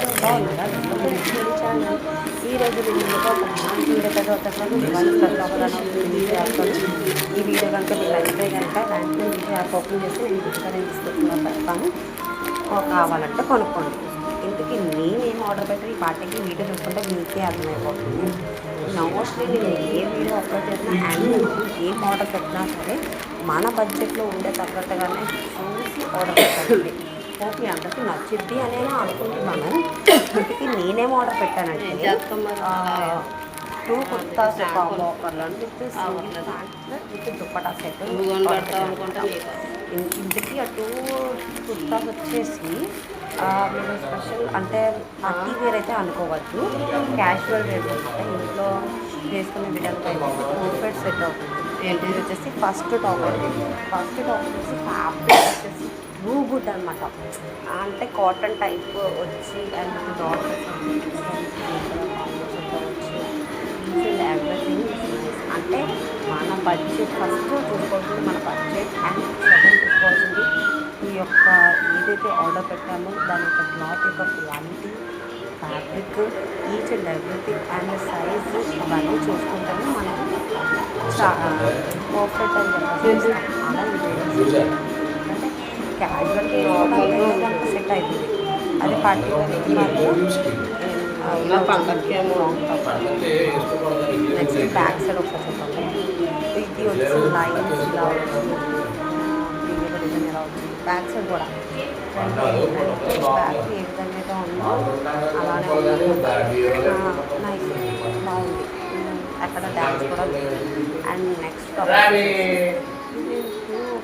ఈరోజు వీడియోలో ఒక మంచి వీడియో వచ్చేసరికి మొబైల్ స్పెషల్ ఆఫర్ అనేది ఈ వీడియో కనుక మీకు అయితే కనుక వెంటనే యాప్ ఓపెన్ చేసి నేను డిఫరెన్స్ తీసుకుంటున్నా పెడతాను. కావాలంటే కొనుక్కోండి. ఇంతకీ నేనేం ఆర్డర్ పెట్టి ఈ పార్టీకి వీడియో చూసుకుంటే మీకే అర్థమైపోతుంది. మోస్ట్లీ నేను ఏ వీడియో అప్లోడ్ చేసినా అండ్ ఏం ఆర్డర్ పెట్టినా సరే మన బడ్జెట్లో ఉండే తగ్గట్టుగానే చూసి ఆర్డర్ పెట్టండి. ఓకే, అందరికీ నచ్చిద్ది అనే అనుకుంటున్నాను. ఇంటికి నేనేం ఆర్డర్ పెట్టానంటే 2 కుర్తాస్ ఆఫర్లు విత్ దుప్పటా సెట్. ఇంటికి ఆ 2 కుర్తాస్ వచ్చేసి మీరు స్పెషల్ అంటే పార్టీ వేర్ అయితే అనుకోవచ్చు, క్యాజువల్ వేర్ ఉంటాయి. ఇంట్లో వేసుకునే విధంగా పర్ఫెక్ట్ సెట్ అవుతుంది. ఏంటి వచ్చేసి ఫస్ట్ టాప్ వచ్చేసి ఫ్యాబ్రిక్ వచ్చేసి ట్రూ గుడ్ అనమాట. అంటే కాటన్ టైప్ వచ్చి అండ్ డాటర్స్ ఎవ్రీథింగ్ అంటే మన బడ్జెట్ ఫస్ట్ చూసుకోవాల్సింది, మన బడ్జెట్ అండ్ సెకండ్ చూసుకోవాల్సింది ఈ యొక్క ఏదైతే ఆర్డర్ పెట్టామో దాని యొక్క క్లాత్ యొక్క quality, fabric, each and everything and size అవన్నీ చూసుకుంటాము. మనం పర్ఫెక్ట్ అని చెప్పేసి అలా ఇది అంటే క్యాజువల్ కనుక సెట్ అవుతుంది. అది పార్టీ నెక్స్ట్ బ్యాక్ సైడ్ ఒకసారి చెప్పండి. ఇది వచ్చి లైన్స్ ఇలా వచ్చింది, డిజైన్ ఇలా వచ్చింది. బ్యాక్ సైడ్ కూడా బ్యాక్ ఏ విధంగా ఉందో అలానే నైస్ బాగుంది. అక్కడ డ్యాన్స్ కూడా లేదు. అండ్ నెక్స్ట్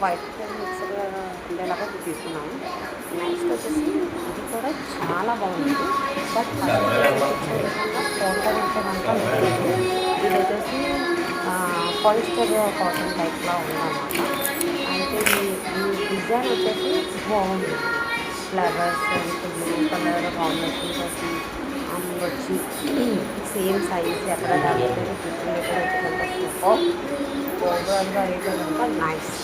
వైట్ మిక్సర్గా ఉండేలాగా తీసుకున్నాము. నెక్స్ట్ వచ్చేసి ఇది కూడా చాలా బాగుంది. బట్ ఫోటో కనుక ఇది వచ్చేసి పాలిస్టర్ కాటన్ టైప్లో ఉందన్నమాట. అయితే ఈ డిజైన్ వచ్చేసి బాగుంది. ఫ్లవర్స్ బ్లూ కలర్ కాంబినేషన్ వచ్చి వచ్చి సేమ్ సైజ్ ఎక్కడ దాంట్లో ఫిఫ్టీన్ ఎక్కడ వచ్చిందంటే సూపర్. ఓవరాల్గా అయితే కనుక నైస్,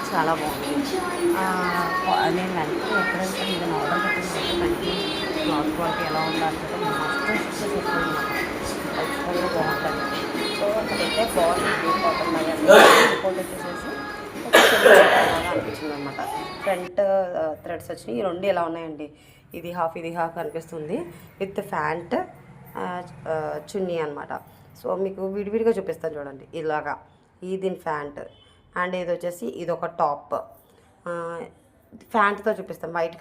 చాలా బాగుంది. నేను వెంటనే ఎక్కడైతే నేను ఆర్డర్ పెట్టిన వెంటనే క్లాత్ క్వాలిటీ ఎలా ఉండాలంటే మస్ట్ చేసుకున్నాను. ఖచ్చితంగా బాగుంటుంది. సో అక్కడైతే బాగుంది. బ్లూ కాటన్ లాగా కోట్ వచ్చేసేసి అనిపించింది అనమాట. ఫ్రంట్ థ్రెడ్స్ వచ్చినాయి. ఈ రెండు ఎలా ఉన్నాయండి, ఇది హాఫ్ ఇది హాఫ్ కనిపిస్తుంది విత్ ప్యాంట్ చున్నీ అనమాట. సో మీకు విడివిడిగా చూపిస్తాను చూడండి. ఇలాగా ఈ దీని ప్యాంట్ అండ్ ఇది వచ్చేసి ఇది ఒక టాప్. ప్యాంట్తో చూపిస్తాం వైట్